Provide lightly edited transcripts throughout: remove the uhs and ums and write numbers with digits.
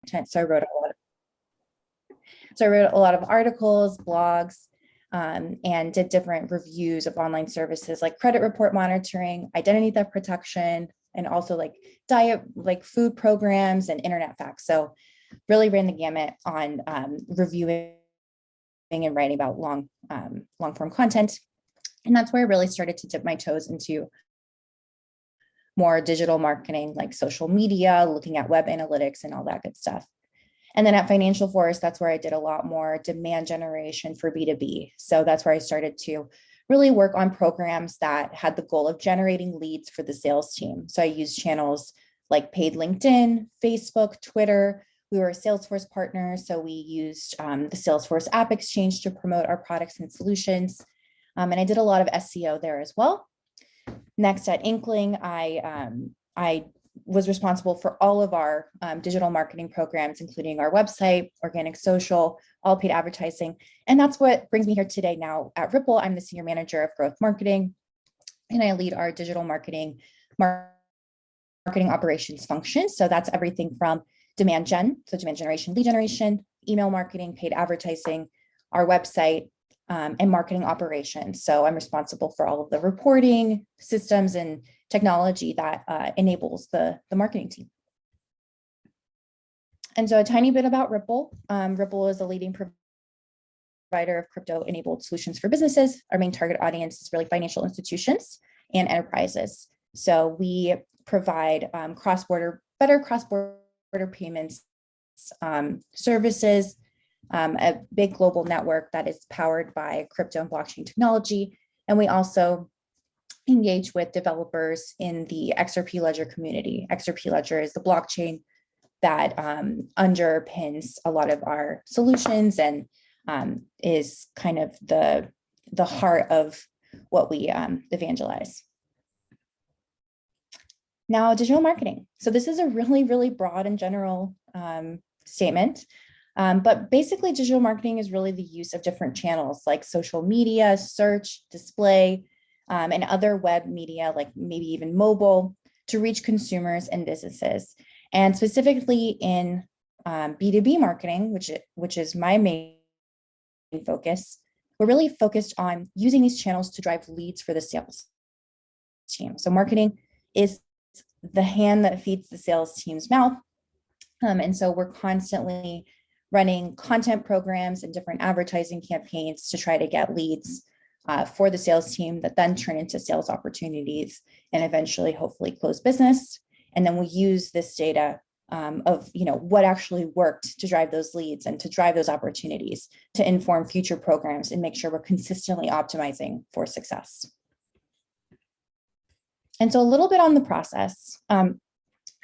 So I wrote a lot of articles, blogs, and did different reviews of online services like credit report monitoring, identity theft protection, and also like diet, like food programs and internet facts. So really ran the gamut on reviewing and writing about long form content. And that's where I really started to dip my toes into more digital marketing, like social media, looking at web analytics and all that good stuff. And then at Financial Force, that's where I did a lot more demand generation for B2B. So that's where I started to really work on programs that had the goal of generating leads for the sales team. So I used channels like paid LinkedIn, Facebook, Twitter. We were a Salesforce partner, so we used the Salesforce App Exchange to promote our products and solutions. And I did a lot of SEO there as well. Next at Inkling, I was responsible for all of our digital marketing programs, including our website, organic social, all paid advertising. And that's what brings me here today. Now at Ripple, I'm the Senior Manager of Growth Marketing, and I lead our digital marketing operations function. So that's everything from demand generation, lead generation, email marketing, paid advertising, our website, and marketing operations. So I'm responsible for all of the reporting systems and technology that enables the marketing team. And so a tiny bit about Ripple. Ripple is a leading provider of crypto-enabled solutions for businesses. Our main target audience is really financial institutions and enterprises. So we provide better cross-border payments services, a big global network that is powered by crypto and blockchain technology. And we also engage with developers in the XRP Ledger community. XRP Ledger is the blockchain that underpins a lot of our solutions and is kind of the heart of what we evangelize. Now, digital marketing. So this is a really, really broad and general statement. But basically, digital marketing is really the use of different channels like social media, search, display, and other web media, like maybe even mobile, to reach consumers and businesses. And specifically in B2B marketing, which is my main focus, we're really focused on using these channels to drive leads for the sales team. So marketing is the hand that feeds the sales team's mouth. And so we're constantly running content programs and different advertising campaigns to try to get leads for the sales team that then turn into sales opportunities and eventually hopefully close business. And then we use this data of what actually worked to drive those leads and to drive those opportunities to inform future programs and make sure we're consistently optimizing for success. And so a little bit on the process.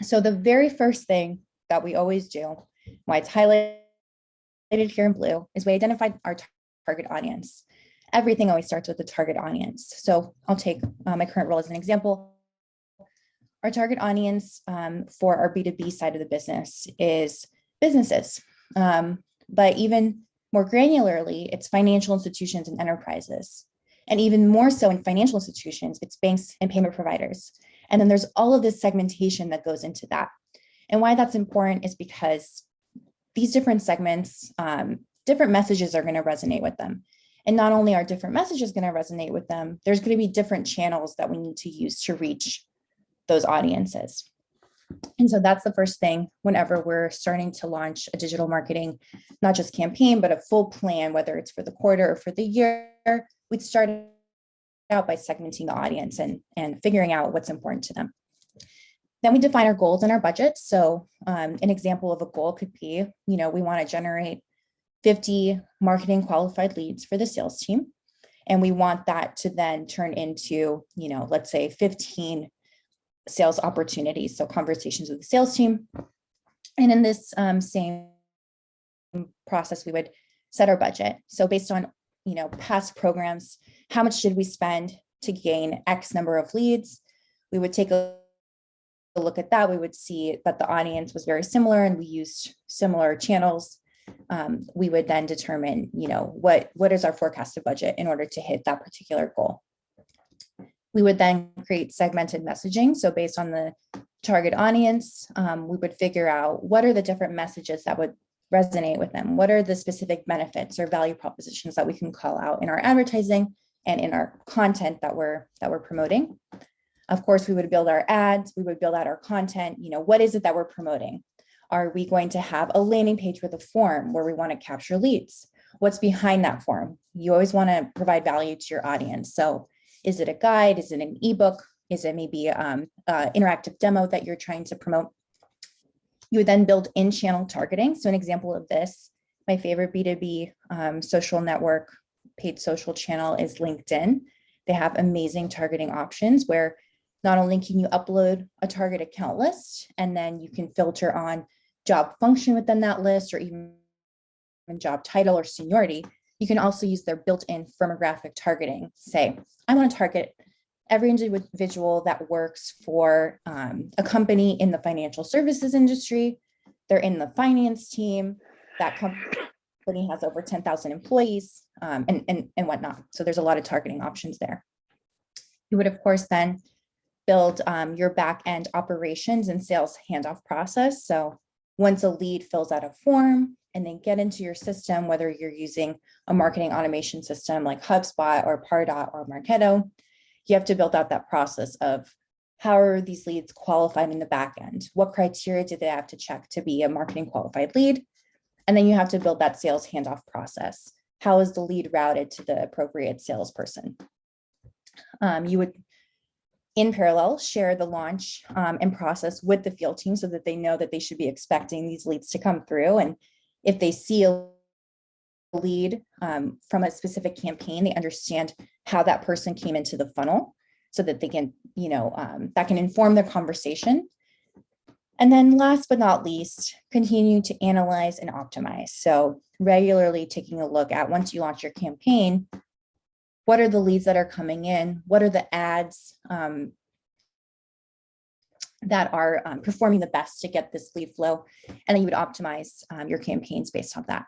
So the very first thing that we always do, why it's highlighted here in blue, is we identify our target audience. Everything always starts with the target audience. So I'll take my current role as an example. Our target audience for our B2B side of the business is businesses, but even more granularly, it's financial institutions and enterprises. And even more so in financial institutions, it's banks and payment providers. And then there's all of this segmentation that goes into that. And why that's important is because these different segments, different messages are going to resonate with them. And not only are different messages going to resonate with them, there's going to be different channels that we need to use to reach those audiences. And so that's the first thing whenever we're starting to launch a digital marketing, not just campaign, but a full plan, whether it's for the quarter or for the year, we'd start out by segmenting the audience and figuring out what's important to them. Then we define our goals and our budget. So an example of a goal could be, we want to generate 50 marketing qualified leads for the sales team. And we want that to then turn into, let's say 15 sales opportunities. So conversations with the sales team. And in this same process, we would set our budget. So based on, past programs, how much did we spend to gain X number of leads? We would take a look at that. We would see that the audience was very similar and we used similar channels. We would then determine, what is our forecasted budget in order to hit that particular goal. We would then create segmented messaging. So based on the target audience, we would figure out what are the different messages that would resonate with them. What are the specific benefits or value propositions that we can call out in our advertising and in our content that we're promoting. Of course, we would build our ads, we would build out our content. What is it that we're promoting? Are we going to have a landing page with a form where we want to capture leads? What's behind that form? You always want to provide value to your audience. So is it a guide? Is it an ebook? Is it maybe an interactive demo that you're trying to promote? You would then build in-channel targeting. So an example of this, my favorite B2B social network, paid social channel is LinkedIn. They have amazing targeting options where not only can you upload a target account list, and then you can filter on job function within that list or even job title or seniority, you can also use their built-in firmographic targeting. Say, I want to target every individual that works for a company in the financial services industry. They're in the finance team. That company has over 10,000 employees and whatnot. So there's a lot of targeting options there. You would, of course, then build your back-end operations and sales handoff process. So once a lead fills out a form and then get into your system, whether you're using a marketing automation system like HubSpot or Pardot or Marketo, you have to build out that process of how are these leads qualified in the back end? What criteria do they have to check to be a marketing qualified lead? And then you have to build that sales handoff process. How is the lead routed to the appropriate salesperson? You would, in parallel, share the launch and process with the field team so that they know that they should be expecting these leads to come through. And if they see a lead from a specific campaign, they understand how that person came into the funnel so that they can, that can inform their conversation. And then last but not least, continue to analyze and optimize. So regularly taking a look at, once you launch your campaign, what are the leads that are coming in? What are the ads that are performing the best to get this lead flow? And then you would optimize your campaigns based on that.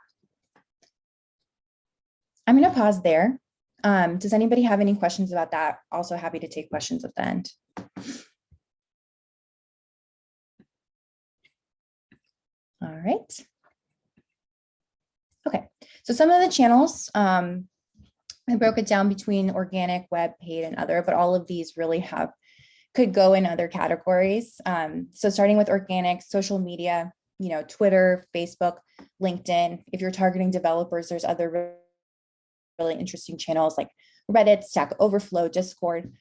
I'm going to pause there. Does anybody have any questions about that? Also happy to take questions at the end. All right. Okay, so some of the channels, I broke it down between organic, web, paid, and other, but all of these really could go in other categories. So starting with organic, social media, Twitter, Facebook, LinkedIn. If you're targeting developers, there's other really interesting channels like Reddit, Stack Overflow, Discord,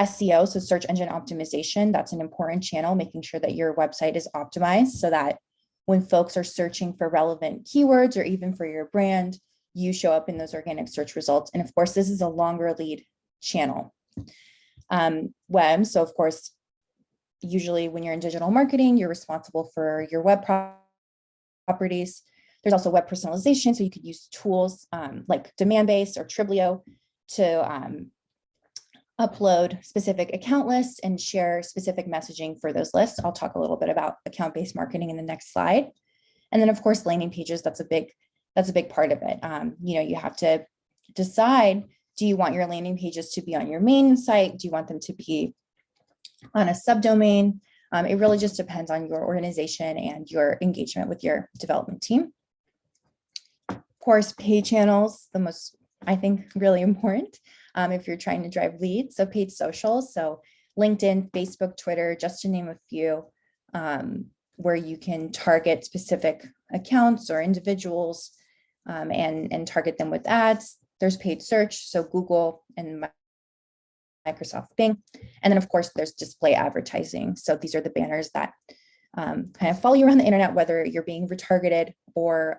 SEO, so search engine optimization. That's an important channel, making sure that your website is optimized so that when folks are searching for relevant keywords or even for your brand, you show up in those organic search results. And of course, this is a longer lead channel. Web, so of course, usually when you're in digital marketing, you're responsible for your web properties. There's also web personalization, so you could use tools like Demandbase or Triblio to upload specific account lists and share specific messaging for those lists. I'll talk a little bit about account-based marketing in the next slide. And then of course, landing pages, that's a big part of it. You have to decide, do you want your landing pages to be on your main site? Do you want them to be on a subdomain? It really just depends on your organization and your engagement with your development team. Of course, paid channels, the most, I think, really important if you're trying to drive leads. So paid socials, so LinkedIn, Facebook, Twitter, just to name a few, where you can target specific accounts or individuals and target them with ads. There's paid search, so Google and Microsoft Bing. And then of course, there's display advertising. So these are the banners that kind of follow you around the internet, whether you're being retargeted or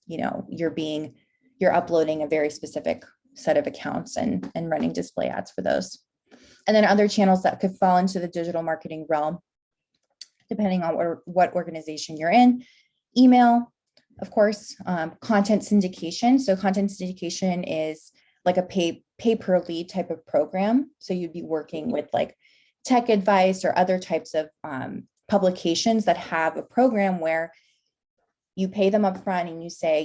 you're uploading a very specific set of accounts and running display ads for those. And then other channels that could fall into the digital marketing realm, depending on what organization you're in. Email, of course, content syndication. So content syndication is like a pay per lead type of program. So you'd be working with like tech advice or other types of publications that have a program where you pay them up front and you say,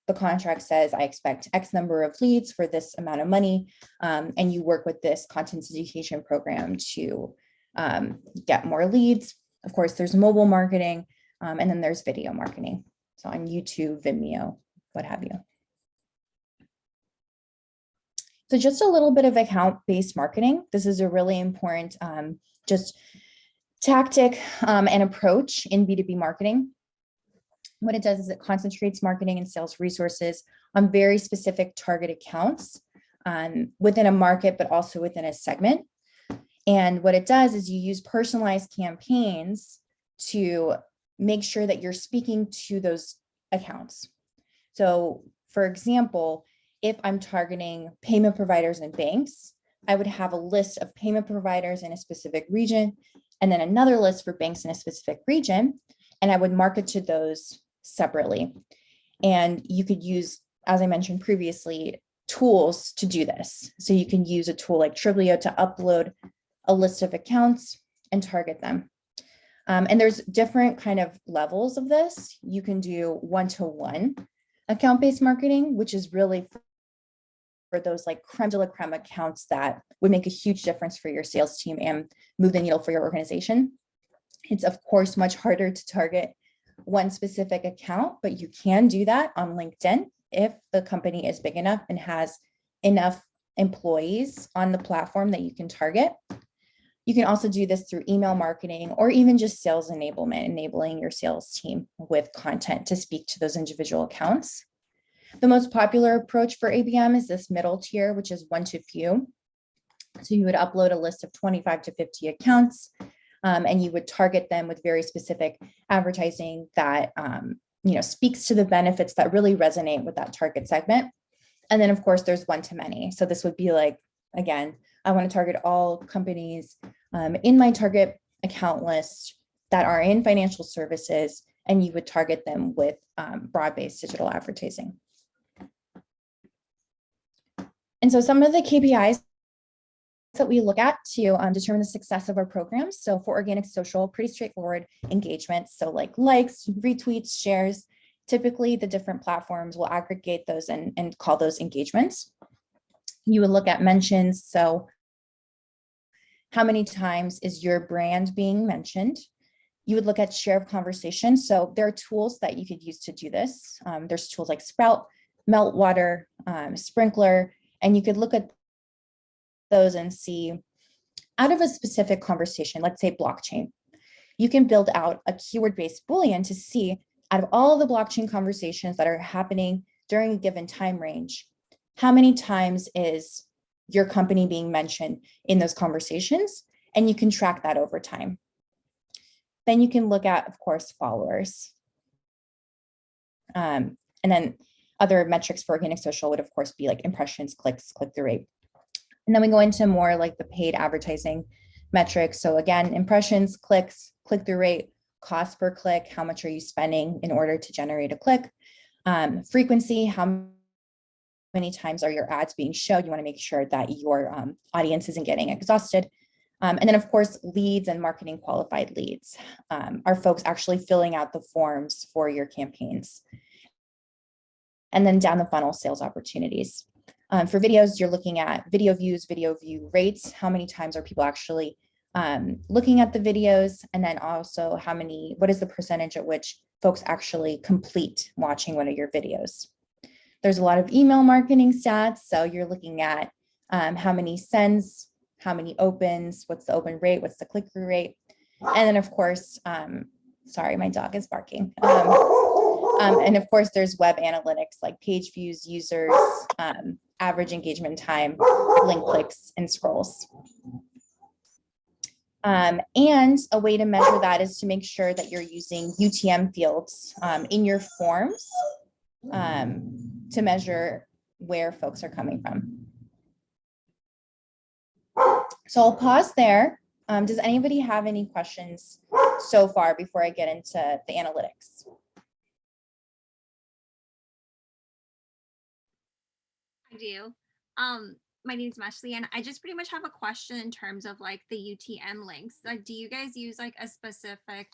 the contract says I expect X number of leads for this amount of money. And you work with this content syndication program to get more leads. Of course, there's mobile marketing, and then there's video marketing. So on YouTube, Vimeo, what have you. So just a little bit of account-based marketing. This is a really important just tactic and approach in B2B marketing. What it does is it concentrates marketing and sales resources on very specific target accounts within a market, but also within a segment. And what it does is you use personalized campaigns to make sure that you're speaking to those accounts. So for example, if I'm targeting payment providers and banks, I would have a list of payment providers in a specific region, and then another list for banks in a specific region, and I would market to those separately. And you could use, as I mentioned previously, tools to do this. So you can use a tool like Attribution to upload a list of accounts and target them. And there's different kind of levels of this. You can do one-to-one account-based marketing, which is really for those like creme de la creme accounts that would make a huge difference for your sales team and move the needle for your organization. It's of course much harder to target one specific account, but you can do that on LinkedIn if the company is big enough and has enough employees on the platform that you can target. You can also do this through email marketing or even just sales enablement, enabling your sales team with content to speak to those individual accounts. The most popular approach for ABM is this middle tier, which is one to few. So you would upload a list of 25 to 50 accounts, and you would target them with very specific advertising that speaks to the benefits that really resonate with that target segment. And then of course there's one to many. So this would be like, again, I want to target all companies in my target account list that are in financial services, and you would target them with broad-based digital advertising. And so some of the KPIs that we look at to determine the success of our programs. So for organic social, pretty straightforward engagements. So like likes, retweets, shares, typically the different platforms will aggregate those and call those engagements. You would look at mentions. So how many times is your brand being mentioned? You would look at share of conversation. So there are tools that you could use to do this. There's tools like Sprout, Meltwater, Sprinkler, and you could look at those and see out of a specific conversation, let's say blockchain, you can build out a keyword-based Boolean to see out of all the blockchain conversations that are happening during a given time range, how many times is your company being mentioned in those conversations, and you can track that over time. Then you can look at, of course, followers. And then other metrics for organic social would, of course, be like impressions, clicks, click-through rate. And then we go into more like the paid advertising metrics. So again, impressions, clicks, click-through rate, cost per click, how much are you spending in order to generate a click, frequency, how many times are your ads being shown? You want to make sure that your audience isn't getting exhausted. And then of course, leads and marketing qualified leads. Are folks actually filling out the forms for your campaigns? And then down the funnel, sales opportunities. For videos, you're looking at video views, video view rates. How many times are people actually looking at the videos? And then also what is the percentage at which folks actually complete watching one of your videos? There's a lot of email marketing stats. So you're looking at how many sends, how many opens, what's the open rate, what's the click-through rate. And then of course, sorry, my dog is barking. And of course, there's web analytics like page views, users, average engagement time, link clicks, and scrolls. And a way to measure that is to make sure that you're using UTM fields in your forms to measure where folks are coming from. So I'll pause there. Does anybody have any questions so far before I get into the analytics? I do. My name is Meshley, and I just pretty much have a question in terms of like the UTM links. Like, do you guys use like a specific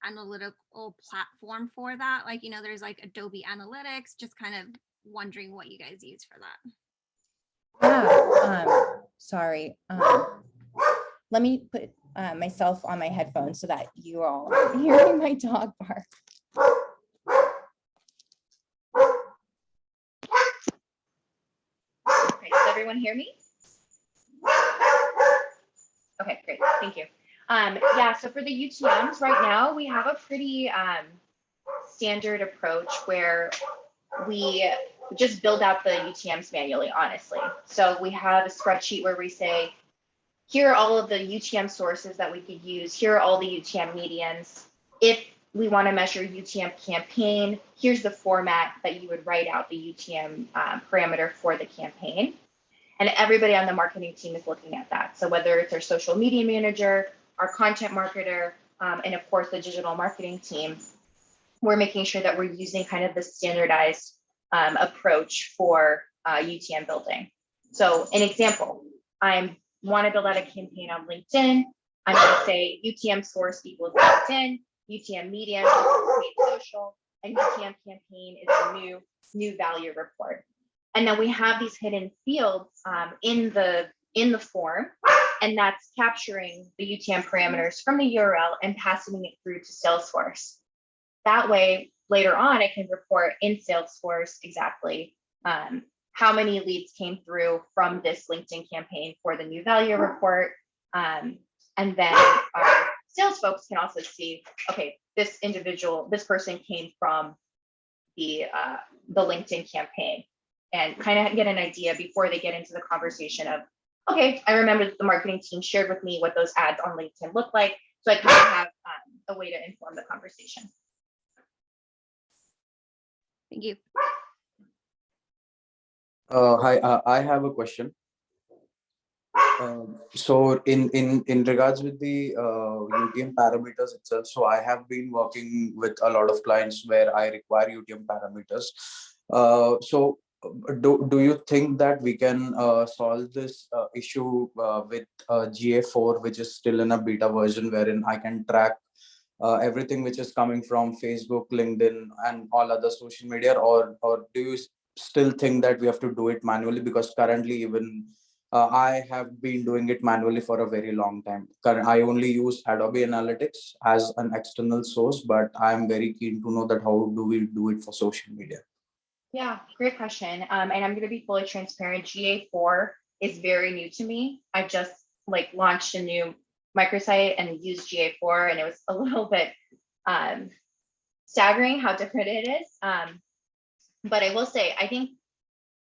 analytical platform for that? Like, there's like Adobe Analytics, just kind of wondering what you guys use for that. Yeah, sorry. let me put myself on my headphones so that you all are hearing my dog bark. Okay, does everyone hear me? Okay, great, thank you. Yeah, so for the UTMs right now, we have a pretty standard approach where we just build out the UTMs manually, honestly. So we have a spreadsheet where we say, here are all of the UTM sources that we could use. Here are all the UTM medians. If we want to measure UTM campaign, here's the format that you would write out the UTM parameter for the campaign. And everybody on the marketing team is looking at that. So whether it's our social media manager, our content marketer, and of course the digital marketing team, we're making sure that we're using kind of the standardized approach for UTM building. So an example, I want to build out a campaign on LinkedIn. I'm going to say UTM source equals LinkedIn, UTM median equals paid social, and UTM campaign is the new value report. And then we have these hidden fields in the form, and that's capturing the UTM parameters from the URL and passing it through to Salesforce. That way, later on, I can report in Salesforce exactly how many leads came through from this LinkedIn campaign for the new value report. And then our sales folks can also see, okay, this person came from the LinkedIn campaign, and kind of get an idea before they get into the conversation of, okay, I remember the marketing team shared with me what those ads on LinkedIn look like. So I kind of have a way to inform the conversation. Thank you. Hi, I have a question. So in regards with the UTM parameters itself, so I have been working with a lot of clients where I require UTM parameters. So do you think that we can solve this issue with GA4, which is still in a beta version, wherein I can track everything which is coming from Facebook, LinkedIn, and all other social media, or do you still think that we have to do it manually? Because currently even I have been doing it manually for a very long time. I only use Adobe Analytics as an external source, but I'm very keen to know that how do we do it for social media? Yeah, great question. And I'm going to be fully transparent. GA4 is very new to me. I just launched a new microsite and used GA4, and it was a little bit staggering how different it is. But I will say, I think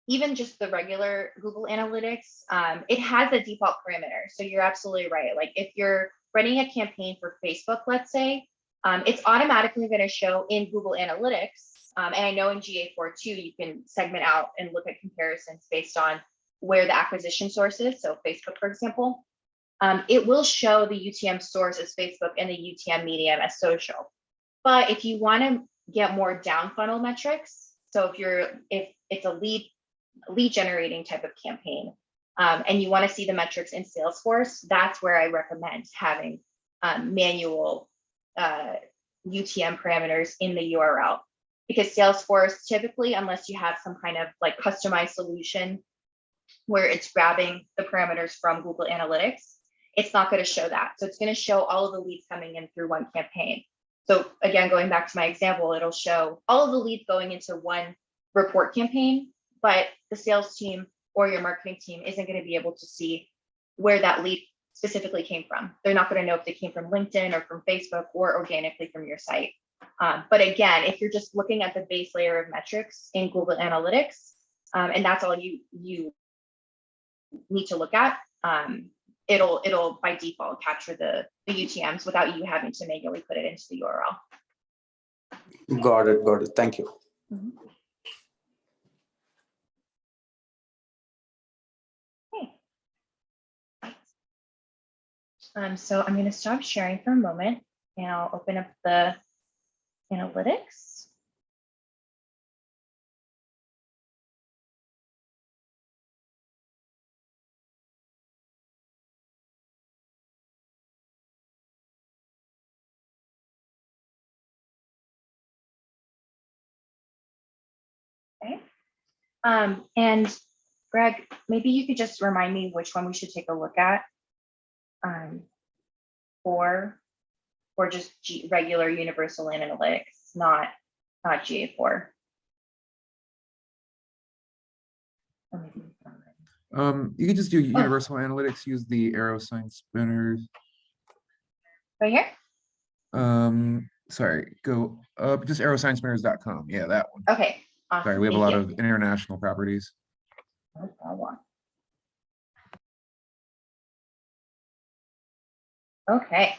even just the regular Google Analytics, it has a default parameter. So you're absolutely right. Like if you're running a campaign for Facebook, let's say, it's automatically going to show in Google Analytics. And I know in GA4 too, you can segment out and look at comparisons based on where the acquisition source is. So Facebook, for example, it will show the UTM source as Facebook and the UTM medium as social. But if you want to get more down funnel metrics, so if it's a lead generating type of campaign, and you want to see the metrics in Salesforce, that's where I recommend having manual UTM parameters in the URL. Because Salesforce typically, unless you have some kind of customized solution where it's grabbing the parameters from Google Analytics, it's not going to show that. So it's going to show all of the leads coming in through one campaign. So again, going back to my example, it'll show all of the leads going into one report campaign, but the sales team or your marketing team isn't going to be able to see where that lead specifically came from. They're not going to know if they came from LinkedIn or from Facebook or organically from your site. But again, if you're just looking at the base layer of metrics in Google Analytics, and that's all you need to look at, it'll by default capture the UTMs without you having to manually put it into the URL. Got it. Thank you. Mm-hmm. Okay. So I'm going to stop sharing for a moment, and I'll open up the analytics. Okay. And Greg, maybe you could just remind me which one we should take a look at. for just regular universal analytics, not GA4. You can just do universal analytics, use the arrow sign spinners. Right here? Sorry, go up, just arrowsignspinners.com. Yeah, that one. Okay. Awesome. Sorry, we have a Thank lot you. of international properties. No problem. Okay.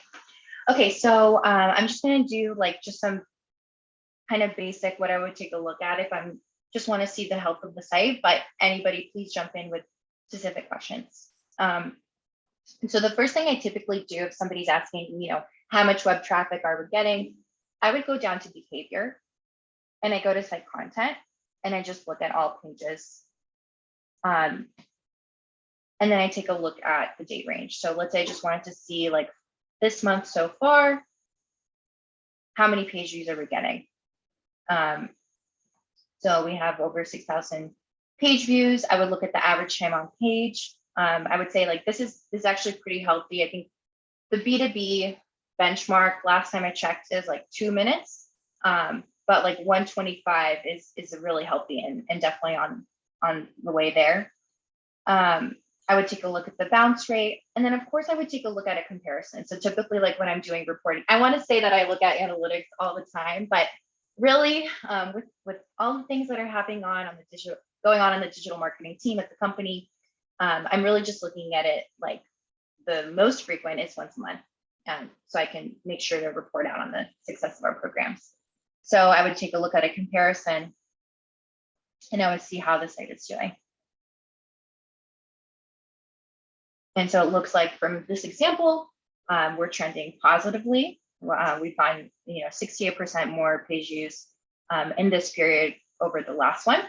Okay, so I'm just going to do like just some kind of basic what I would take a look at if I'm just want to see the health of the site, but anybody please jump in with specific questions. So the first thing I typically do if somebody's asking, how much web traffic are we getting, I would go down to behavior and I go to site content and I just look at all pages. And then I take a look at the date range. So let's say I just wanted to see like this month so far, how many page views are we getting? So we have over 6,000 page views. I would look at the average time on page. I would say like this is actually pretty healthy. I think the B2B benchmark last time I checked is like 2 minutes, but like 125 is really healthy and definitely on the way there. I would take a look at the bounce rate, and then of course I would take a look at a comparison. So typically, like when I'm doing reporting, I want to say that I look at analytics all the time, but really, with all the things that are happening on the digital, going on in the digital marketing team at the company, I'm really just looking at it like the most frequent is once a month, so I can make sure to report out on the success of our programs. So I would take a look at a comparison, and I would see how the site is doing. And so it looks like from this example, we're trending positively. We find 68% more page views in this period over the last one.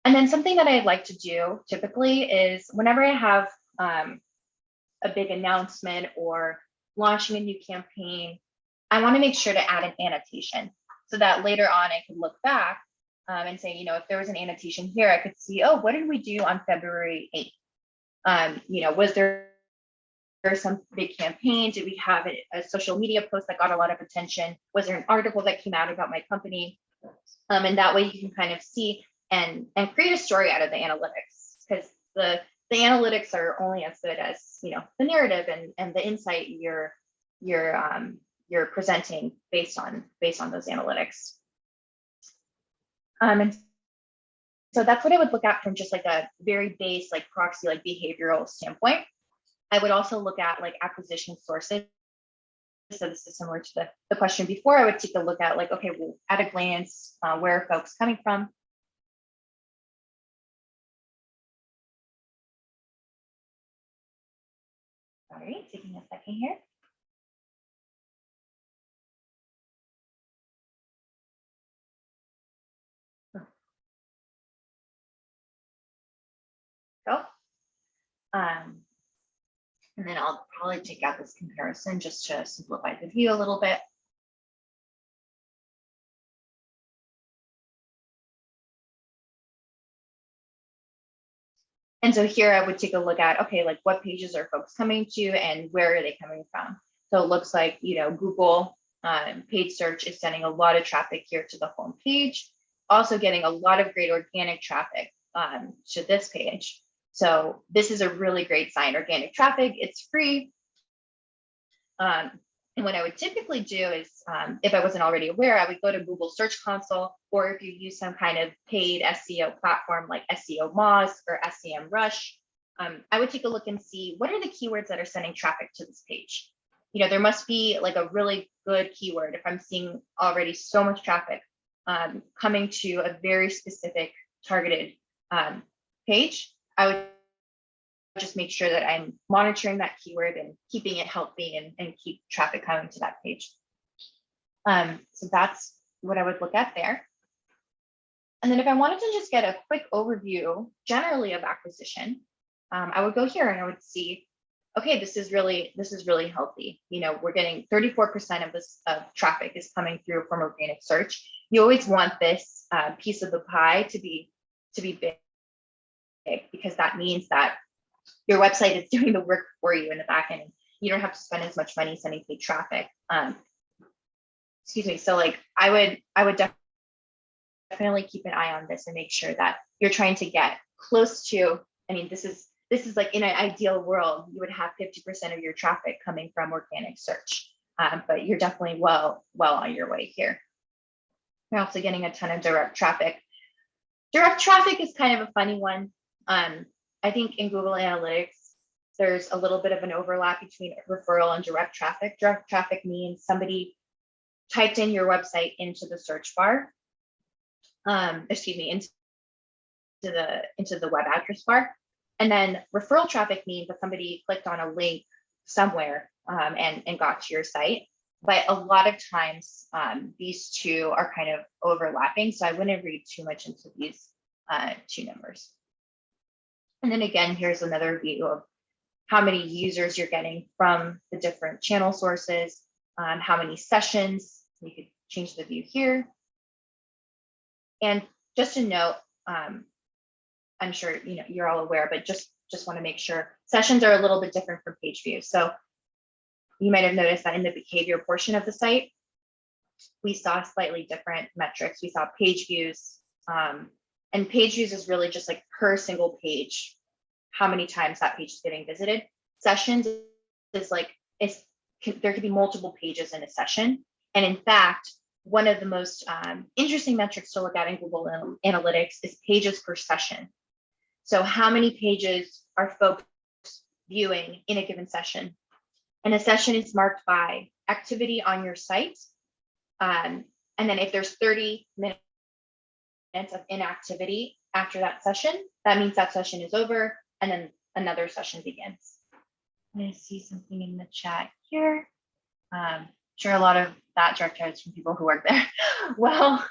And then something that I'd like to do typically is whenever I have a big announcement or launching a new campaign, I want to make sure to add an annotation so that later on I can look back and say, if there was an annotation here, I could see, oh, what did we do on February 8th? Was there some big campaign? Did we have a social media post that got a lot of attention? Was there an article that came out about my company? And that way you can kind of see and create a story out of the analytics, because the analytics are only as good as the narrative and the insight you're presenting based on those analytics. And so that's what I would look at from just like a very base, like proxy, like behavioral standpoint. I would also look at like acquisition sources. So this is similar to the question before. I would take a look at like, okay, well, at a glance, where are folks coming from? Sorry, taking a second here. Go. And then I'll probably take out this comparison just to simplify the view a little bit. And so here I would take a look at, okay, like what pages are folks coming to and where are they coming from? So it looks like, Google paid search is sending a lot of traffic here to the home page, also getting a lot of great organic traffic to this page. So this is a really great sign. Organic traffic, it's free. And what I would typically do is, if I wasn't already aware, I would go to Google Search Console, or if you use some kind of paid SEO platform like SEO Moz or SEMrush, I would take a look and see what are the keywords that are sending traffic to this page. There must be like a really good keyword. If I'm seeing already so much traffic coming to a very specific targeted page, I would just make sure that I'm monitoring that keyword and keeping it healthy and keep traffic coming to that page. So that's what I would look at there. And then if I wanted to just get a quick overview generally of acquisition, I would go here and I would see, okay, this is really healthy. We're getting 34% of this traffic is coming through from organic search. You always want this piece of the pie to be big, because that means that your website is doing the work for you in the back end. You don't have to spend as much money sending paid traffic. Excuse me. So like I would definitely keep an eye on this and make sure that you're trying to get close to, I mean, this is like in an ideal world, you would have 50% of your traffic coming from organic search. But you're definitely well on your way here. You're also getting a ton of direct traffic. Direct traffic is kind of a funny one. I think in Google Analytics, there's a little bit of an overlap between referral and direct traffic. Direct traffic means somebody typed in your website into the search bar, excuse me, into the web address bar. And then referral traffic means that somebody clicked on a link somewhere and got to your site. But a lot of times these two are kind of overlapping. So I wouldn't read too much into these two numbers. And then again, here's another view of how many users you're getting from the different channel sources, how many sessions. We could change the view here. And just to note, I'm sure you're all aware, but just want to make sure sessions are a little bit different from page views. So you might have noticed that in the behavior portion of the site, we saw slightly different metrics. We saw page views, and page views is really just like per single page, how many times that page is getting visited. Sessions is like, there could be multiple pages in a session. And in fact, one of the most interesting metrics to look at in Google Analytics is pages per session. So how many pages are folks viewing in a given session? And a session is marked by activity on your site. And then if there's 30 minutes of inactivity after that session, that means that session is over and then another session begins. I'm going to see something in the chat here. Sure, a lot of that direct is from people who work there. Well,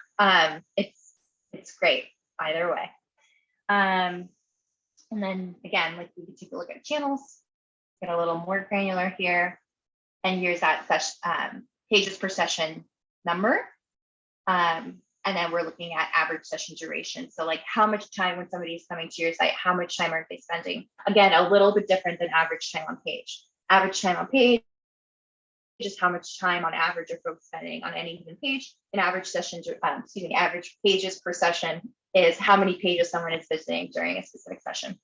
it's great either way. And then again, like we could take a look at channels, get a little more granular here. And here's that pages per session number. And then we're looking at average session duration. So like how much time when somebody is coming to your site, how much time are they spending? Again, a little bit different than average time on page. Average time on page is how much time on average are folks spending on any given page. And average sessions, average pages per session is how many pages someone is visiting during a specific session.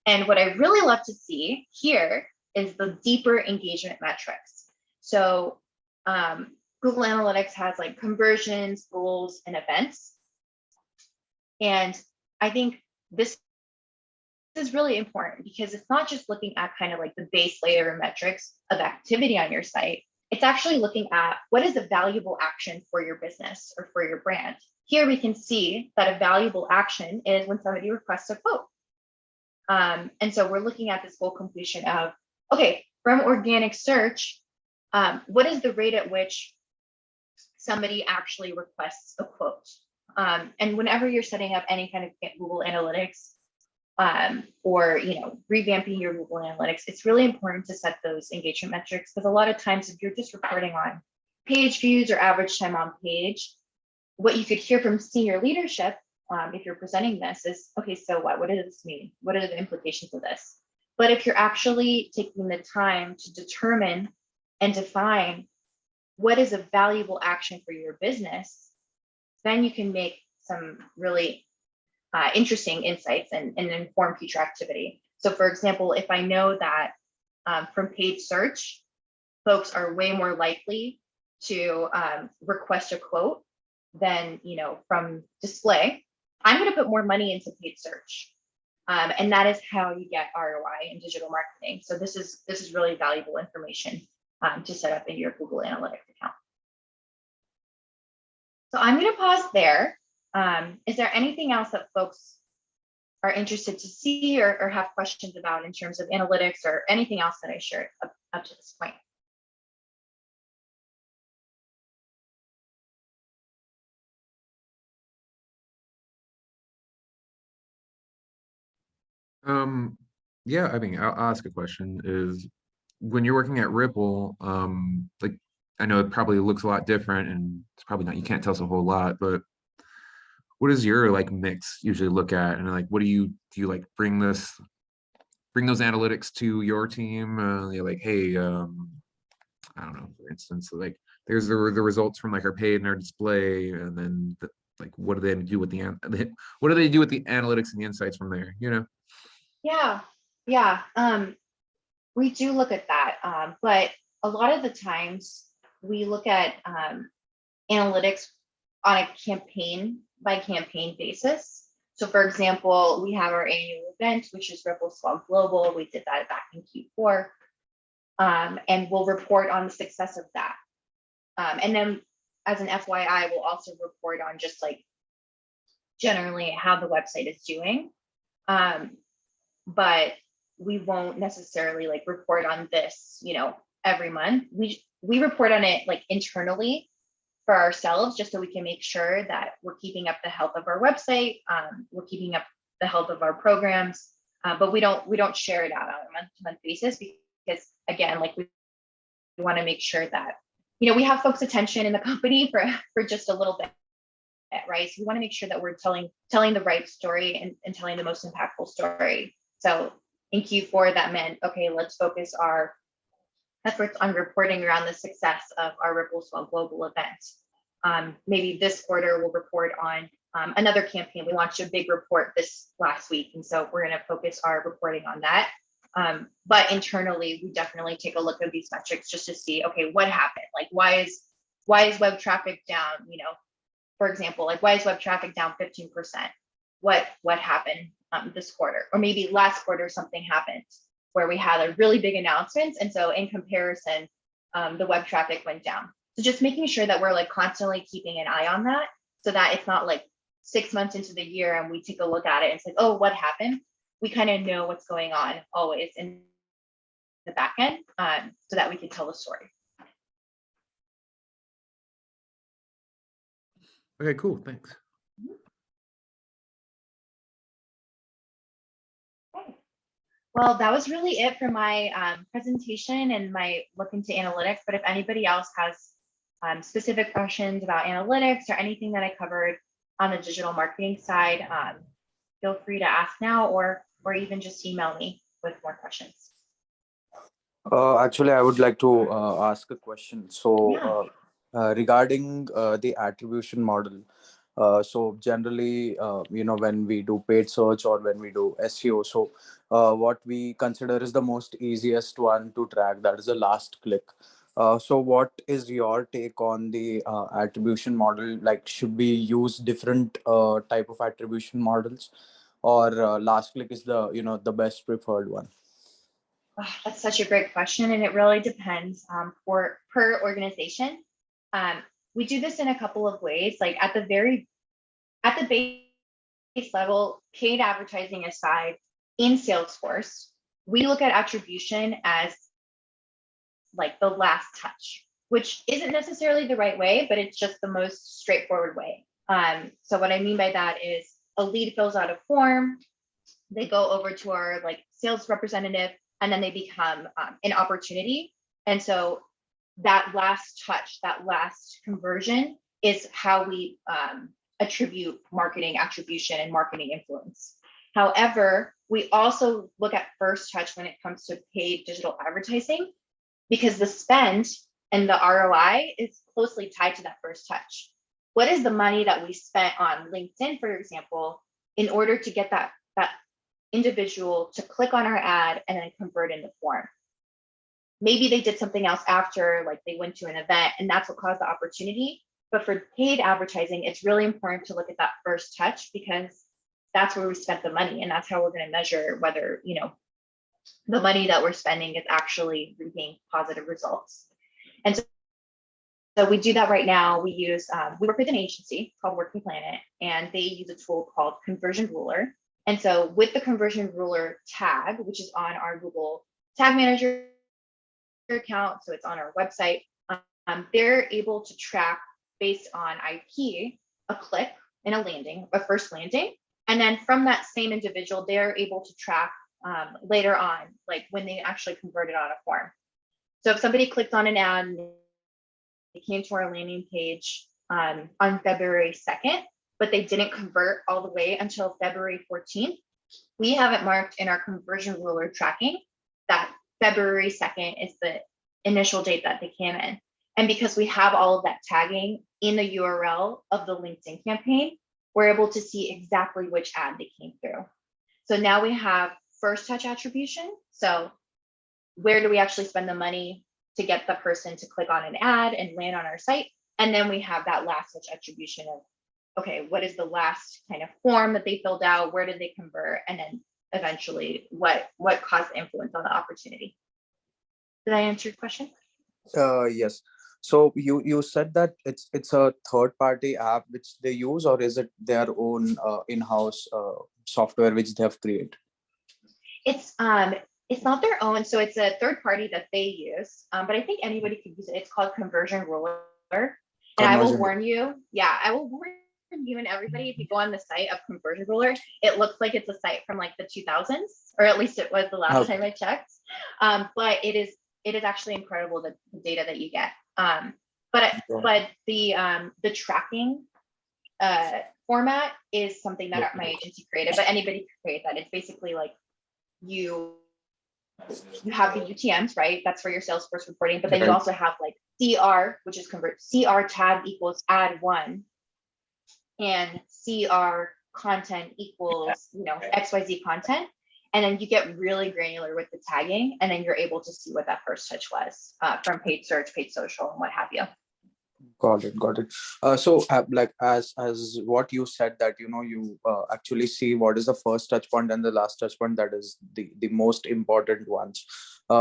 And what I really love to see here is the deeper engagement metrics. So Google Analytics has like conversions, goals, and events. And I think this is really important because it's not just looking at kind of like the base layer of metrics of activity on your site. It's actually looking at what is a valuable action for your business or for your brand. Here we can see that a valuable action is when somebody requests a quote. And so we're looking at this goal completion of, okay, from organic search, what is the rate at which somebody actually requests a quote? And whenever you're setting up any kind of Google Analytics or revamping your Google Analytics, it's really important to set those engagement metrics because a lot of times if you're just reporting on page views or average time on page, what you could hear from senior leadership if you're presenting this is, okay, so what does this mean? What are the implications of this? But if you're actually taking the time to determine and define what is a valuable action for your business, then you can make some really interesting insights and inform future activity. So for example, if I know that from paid search, folks are way more likely to request a quote than from display, I'm going to put more money into paid search. And that is how you get ROI in digital marketing. So this is really valuable information to set up in your Google Analytics account. So I'm going to pause there. Is there anything else that folks are interested to see or have questions about in terms of analytics or anything else that I shared up to this point? Yeah, I mean, I'll ask a question is when you're working at Ripple, like I know it probably looks a lot different and it's probably not, you can't tell us a whole lot, but what does your like mix usually look at? And like, what do you like bring bring those analytics to your team. You're like, hey, I don't know, for instance, like there's the results from like our paid and our display, and then like what do they do with what do they do with the analytics and the insights from there? You know? Yeah, yeah. We do look at that, but a lot of the times we look at analytics on a campaign by campaign basis. So for example, we have our annual event, which is Ripple Swell Global. We did that back in Q4. And we'll report on the success of that. And then as an FYI, we'll also report on just like generally how the website is doing. But we won't necessarily like report on this, you know, every month. We report on it like internally for ourselves, just so we can make sure that we're keeping up the health of our website. We're keeping up the health of our programs, but we don't share it out on a month-to-month basis because again, like we want to make sure that, you know, we have folks' attention in the company for just a little bit, right? So we want to make sure that we're telling the right story and telling the most impactful story. So in Q4, that meant, okay, let's focus our efforts on reporting around the success of our Ripple Swell Global event. Maybe this quarter we'll report on another campaign. We launched a big report this last week, and so we're going to focus our reporting on that. But internally, we definitely take a look at these metrics just to see, okay, what happened? Like, why is web traffic down? You know, for example, like why is web traffic down 15%? What happened this quarter? Or maybe last quarter something happened where we had a really big announcement, and so in comparison, the web traffic went down. So just making sure that we're like constantly keeping an eye on that, so that it's not like 6 months into the year and we take a look at it and it's like, oh, what happened? We kind of know what's going on always in the back end, so that we can tell the story. Okay, cool, thanks. Okay. Well, that was really it for my presentation and my look into analytics. But if anybody else has specific questions about analytics or anything that I covered on the digital marketing side, feel free to ask now or even just email me with more questions. Actually, I would like to ask a question. So, Yeah. regarding the attribution model, so generally, you know, when we do paid search or when we do SEO, so what we consider is the most easiest one to track, that is the last click. So what is your take on the attribution model? Like, should we use different type of attribution models, or last click is the, you know, the best preferred one? Oh, that's such a great question, and it really depends per organization. We do this in a couple of ways. Like at the base level, paid advertising aside, in Salesforce, we look at attribution as like the last touch, which isn't necessarily the right way, but it's just the most straightforward way. So what I mean by that is a lead fills out a form, they go over to our like sales representative, and then they become an opportunity. And so that last touch, that last conversion is how we attribute marketing attribution and marketing influence. However, we also look at first touch when it comes to paid digital advertising, because the spend and the ROI is closely tied to that first touch. What is the money that we spent on LinkedIn, for example, in order to get that individual to click on our ad and then convert in the form? Maybe they did something else after, like they went to an event, and that's what caused the opportunity. But for paid advertising, it's really important to look at that first touch, because that's where we spent the money, and that's how we're going to measure whether, you know, the money that we're spending is actually reaping positive results. And so we do that right now. We work with an agency called Working Planet, and they use a tool called Conversion Ruler. And so with the Conversion Ruler tag, which is on our Google Tag Manager account, so it's on our website, they're able to track based on IP a click in a first landing. And then from that same individual, they're able to track later on, like when they actually converted on a form. So if somebody clicked on an ad and they came to our landing page on February 2nd, but they didn't convert all the way until February 14th, we have it marked in our conversion ruler tracking that February 2nd is the initial date that they came in. And because we have all of that tagging in the URL of the LinkedIn campaign, we're able to see exactly which ad they came through. So now we have first touch attribution. So where do we actually spend the money to get the person to click on an ad and land on our site? And then we have that last touch attribution of, okay, what is the last kind of form that they filled out? Where did they convert? And then eventually what caused the influence on the opportunity? Did I answer your question? Yes. So you said that it's a third party app which they use, or is it their own in-house software which they have created? It's not their own, so it's a third party that they use. But I think anybody could use it. It's called Conversion Ruler. And I will warn you, I will warn you and everybody, if you go on the site of Conversion Ruler, it looks like it's a site from like the 2000s, or at least it was the last time I checked. But it is actually incredible, the data that you get. But the tracking format is something that my agency created, but anybody can create that. It's basically like you have the UTMs, right? That's for your Salesforce reporting, but then you also have like CR, which is convert CR tab equals add one, and CR content equals, XYZ content. And then you get really granular with the tagging, and then you're able to see what that first touch was from paid search, paid social, and what have you. Got it. So like as what you said, that you actually see what is the first touch point and the last touch point, that is the most important ones.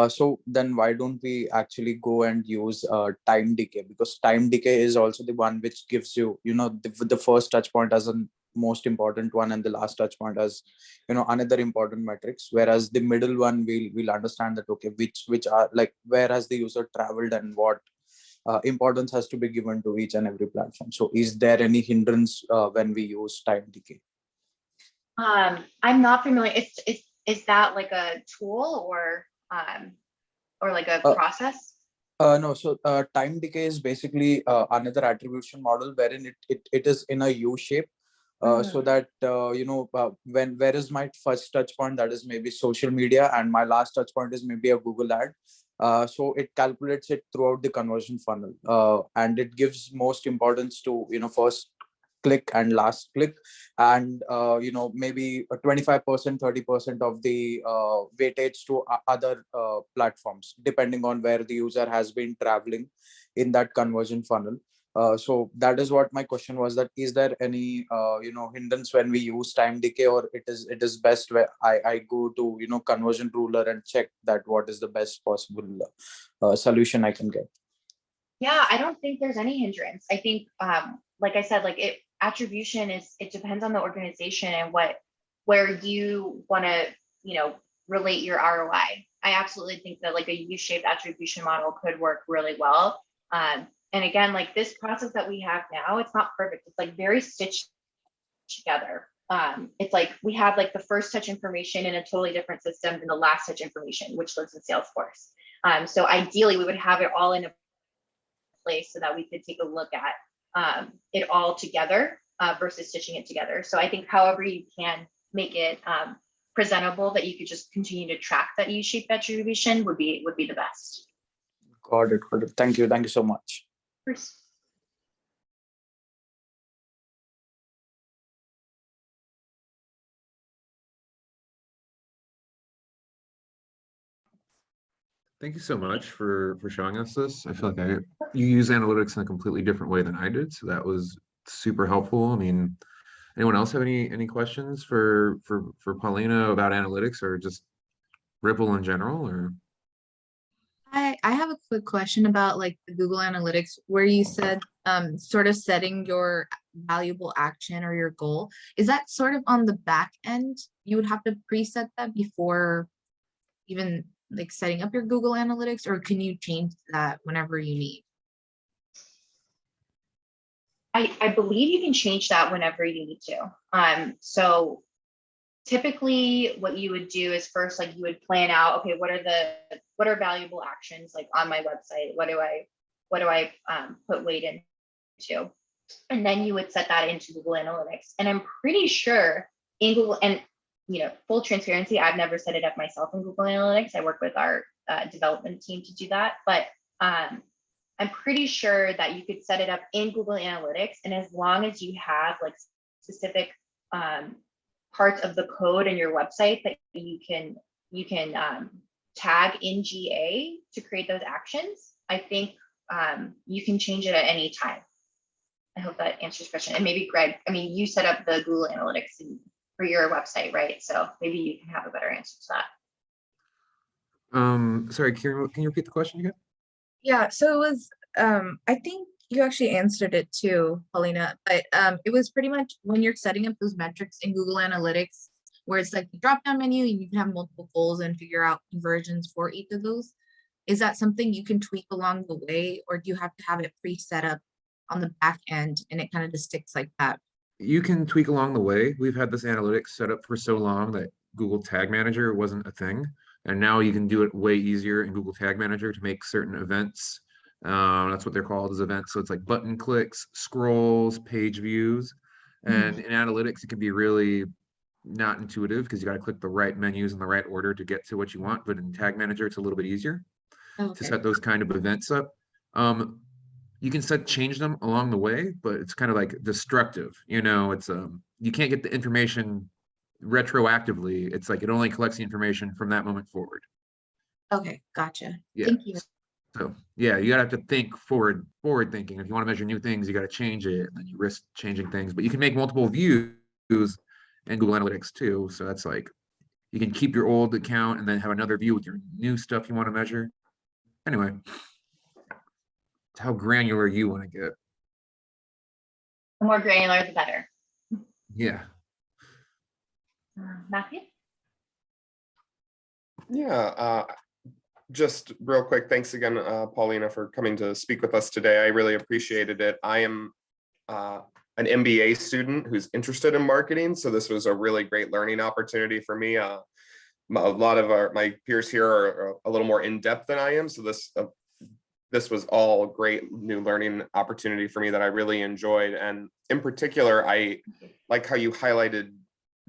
So then why don't we actually go and use time decay? Because time decay is also the one which gives you the first touch point as a most important one, and the last touch point as another important metrics, whereas the middle one we'll understand that, okay, which are like where has the user traveled and what importance has to be given to each and every platform. So is there any hindrance when we use time decay? I'm not familiar. Is that like a tool or like a process? No, so time decay is basically another attribution model wherein it is in a U shape. So that where is my first touch point, that is maybe social media, and my last touch point is maybe a Google ad. So it calculates it throughout the conversion funnel, and it gives most importance to first click and last click, and maybe 25%, 30% of the weightage to other platforms, depending on where the user has been traveling in that conversion funnel. So that is what my question was, that is there any hindrance when we use time decay, or it is best where I go to conversion ruler and check that what is the best possible solution I can get? Yeah, I don't think there's any hindrance. I think like I said, like attribution it depends on the organization and where you want to relate your ROI. I absolutely think that like a U-shaped attribution model could work really well. And again, like this process that we have now, it's not perfect. It's like very stitched together. It's like we have like the first touch information in a totally different system than the last touch information, which lives in Salesforce. So ideally, we would have it all in a place so that we could take a look at it all together versus stitching it together. So I think however you can make it presentable, that you could just continue to track that U-shaped attribution would be the best. Got it. Thank you so much. Thank you so much for showing us this. I feel like you use analytics in a completely different way than I did, so that was super helpful. I mean, anyone else have any questions for Paulina about analytics, or just Ripple in general? Or I have a quick question about like the Google Analytics, where you said sort of setting your valuable action or your goal. Is that sort of on the back end? You would have to preset that before even like setting up your Google Analytics, or can you change that whenever you need? I believe you can change that whenever you need to. So typically what you would do is first, like you would plan out, okay, what are valuable actions like on my website? What do I put weight into? And then you would set that into Google Analytics. And I'm pretty sure in Google, and full transparency, I've never set it up myself in Google Analytics. I work with our development team to do that, but I'm pretty sure that you could set it up in Google Analytics, and as long as you have like specific parts of the code in your website that you can tag in GA to create those actions, I think you can change it at any time. I hope that answers your question. And maybe Greg, I mean, you set up the Google Analytics for your website, right? So maybe you can have a better answer to that. Sorry, Kieran, can you repeat the question again? Yeah, so it was, I think you actually answered it too, Paulina, but it was pretty much when you're setting up those metrics in Google Analytics, where it's like the drop-down menu and you can have multiple goals and figure out conversions for each of those. Is that something you can tweak along the way, or do you have to have it pre-set up on the back end and it kind of just sticks like that? You can tweak along the way. We've had this analytics set up for so long that Google Tag Manager wasn't a thing. And now you can do it way easier in Google Tag Manager to make certain events. That's what they're called, as events. So it's like button clicks, scrolls, page views. And in analytics, it can be really not intuitive because you got to click the right menus in the right order to get to what you want. But in Tag Manager, it's a little bit easier to set those kind of events up. You can change them along the way, but it's kind of like destructive. It's you can't get the information retroactively. It's like it only collects the information from that moment forward. Okay, gotcha. Yeah. Thank you. So yeah, you gotta have to think forward thinking. If you want to measure new things, you got to change it, and then you risk changing things. But you can make multiple views in Google Analytics too. So that's like you can keep your old account and then have another view with your new stuff you want to measure. Anyway, it's how granular you want to get. The more granular, the better. Yeah. Matthew? Yeah, just real quick, thanks again, Paulina, for coming to speak with us today. I really appreciated it. I am an MBA student who's interested in marketing, so this was a really great learning opportunity for me. A lot of my peers here are a little more in-depth than I am, so this was all great new learning opportunity for me that I really enjoyed. And in particular, I like how you highlighted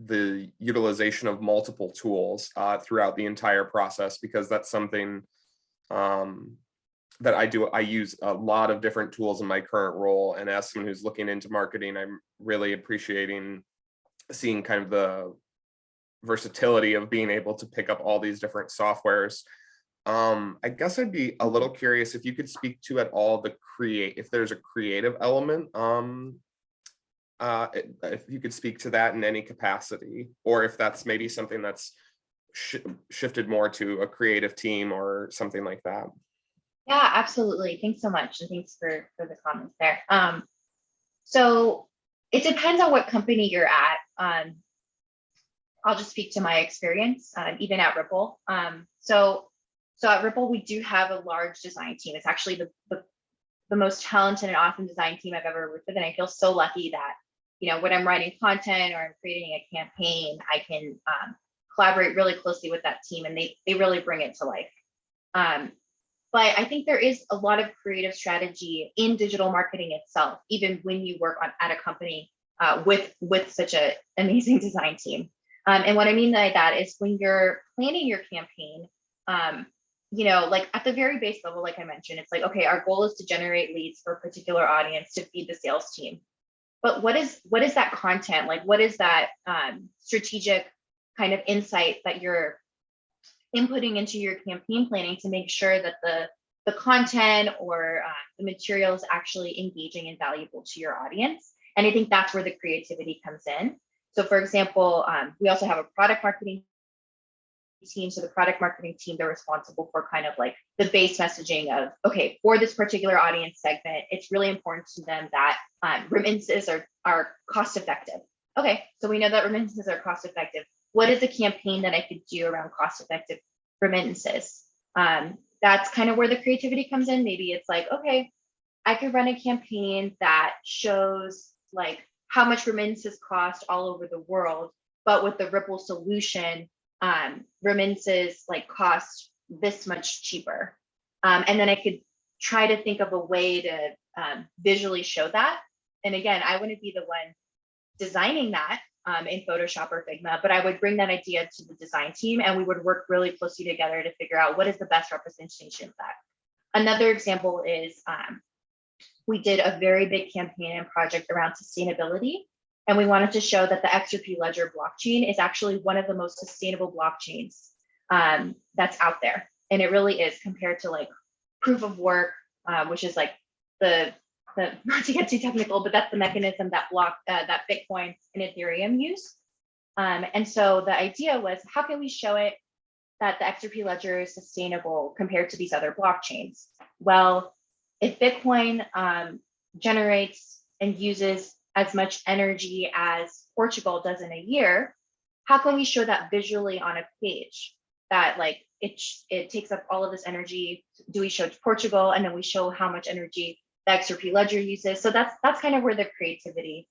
the utilization of multiple tools throughout the entire process, because that's something that I do. I use a lot of different tools in my current role, and as someone who's looking into marketing, I'm really appreciating seeing kind of the versatility of being able to pick up all these different softwares. I guess I'd be a little curious if you could speak to at all if there's a creative element, if you could speak to that in any capacity, or if that's maybe something that's shifted more to a creative team or something like that. Yeah, absolutely. Thanks so much. And thanks for the comments there. So it depends on what company you're at. I'll just speak to my experience, even at Ripple. So at Ripple, we do have a large design team. It's actually the most talented and awesome design team I've ever worked with. And I feel so lucky that, when I'm writing content or I'm creating a campaign, I can collaborate really closely with that team, and they really bring it to life. But I think there is a lot of creative strategy in digital marketing itself, even when you work at a company with such an amazing design team. And what I mean by that is when you're planning your campaign, like at the very base level, like I mentioned, it's like, okay, our goal is to generate leads for a particular audience to feed the sales team. But what is that content? Like, what is that strategic kind of insight that you're inputting into your campaign planning to make sure that the content or the material is actually engaging and valuable to your audience? And I think that's where the creativity comes in. So for example, we also have a product marketing team. So the product marketing team, they're responsible for kind of like the base messaging of, okay, for this particular audience segment, it's really important to them that remittances are cost effective. Okay, so we know that remittances are cost effective. What is a campaign that I could do around cost effective remittances? That's kind of where the creativity comes in. Maybe it's like, okay, I could run a campaign that shows like how much remittances cost all over the world, but with the Ripple solution, remittances like cost this much cheaper. And then I could try to think of a way to visually show that. And again, I wouldn't be the one designing that in Photoshop or Figma, but I would bring that idea to the design team and we would work really closely together to figure out what is the best representation of that. Another example is we did a very big campaign and project around sustainability. And we wanted to show that the XRP Ledger blockchain is actually one of the most sustainable blockchains that's out there. And it really is, compared to like proof of work, which is like the not to get too technical, but that's the mechanism that that Bitcoin and Ethereum use. And so the idea was, how can we show it that the XRP Ledger is sustainable compared to these other blockchains? Well, if Bitcoin generates and uses as much energy as Portugal does in a year, how can we show that visually on a page? That like it takes up all of this energy. Do we show Portugal, and then we show how much energy the XRP Ledger uses? So that's kind of where the creativity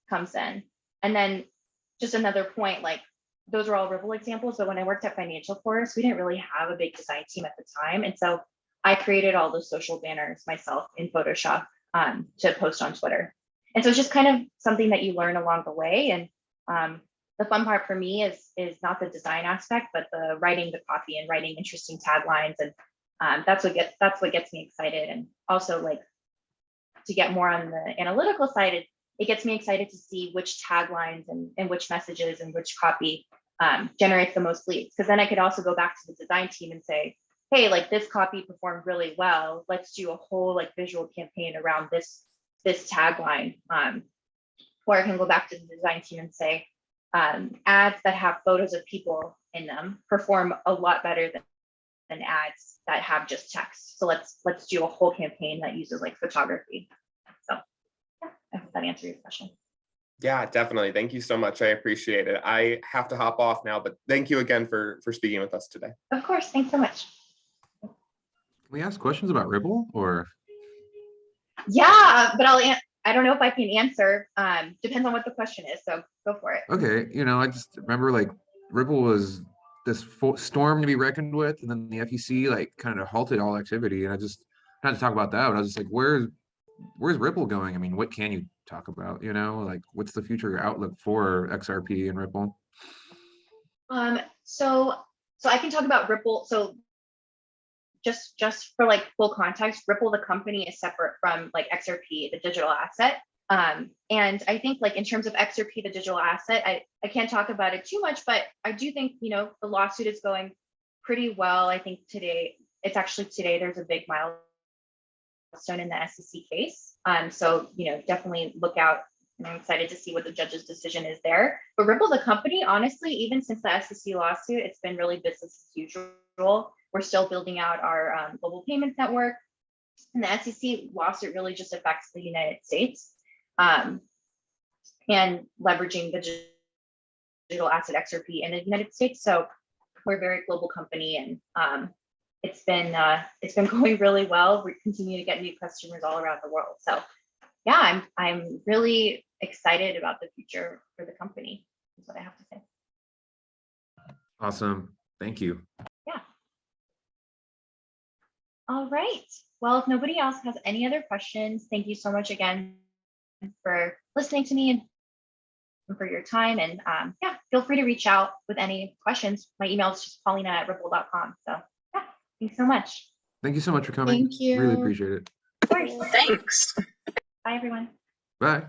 comes in. And then just another point, like those are all Ripple examples, but when I worked at Financial Force, we didn't really have a big design team at the time. And so I created all those social banners myself in Photoshop to post on Twitter. And so it's just kind of something that you learn along the way. And the fun part for me is not the design aspect, but the writing the copy and writing interesting taglines. And that's what gets me excited. And also, like, to get more on the analytical side, it gets me excited to see which taglines and which messages and which copy generates the most leads. Because then I could also go back to the design team and say, hey, like this copy performed really well. Let's do a whole like visual campaign around this tagline. Or I can go back to the design team and say, ads that have photos of people in them perform a lot better than ads that have just text. So let's do a whole campaign that uses like photography. So yeah, I hope that answers your question. Yeah, definitely. Thank you so much. I appreciate it. I have to hop off now, but thank you again for speaking with us today. Of course. Thanks so much. Can we ask questions about Ripple or? Yeah, but I don't know if I can answer. Depends on what the question is. So go for it. Okay, I just remember like Ripple was this storm to be reckoned with, and then the FEC like kind of halted all activity. And I just had to talk about that. But I was just like, where's Ripple going? I mean, what can you talk about? Like what's the future outlook for XRP and Ripple? So I can talk about Ripple. So just for like full context, Ripple, the company, is separate from like XRP, the digital asset. And I think like in terms of XRP, the digital asset, I can't talk about it too much, but I do think, the lawsuit is going pretty well. I think today there's a big milestone in the SEC case. So, definitely look out. And I'm excited to see what the judge's decision is there. But Ripple, the company, honestly, even since the SEC lawsuit, it's been really business as usual. We're still building out our global payments network. And the SEC lawsuit really just affects the United States and leveraging the digital asset XRP in the United States. So we're a very global company, and it's been going really well. We continue to get new customers all around the world. So yeah, I'm really excited about the future for the company, is what I have to say. Awesome. Thank you. Yeah. All right. Well, if nobody else has any other questions, thank you so much again for listening to me and for your time. And yeah, feel free to reach out with any questions. My email is just paulina@ripple.com. So yeah, thanks so much. Thank you so much for coming. Thank you. Really appreciate it. Of course. Thanks. Bye, everyone. Bye.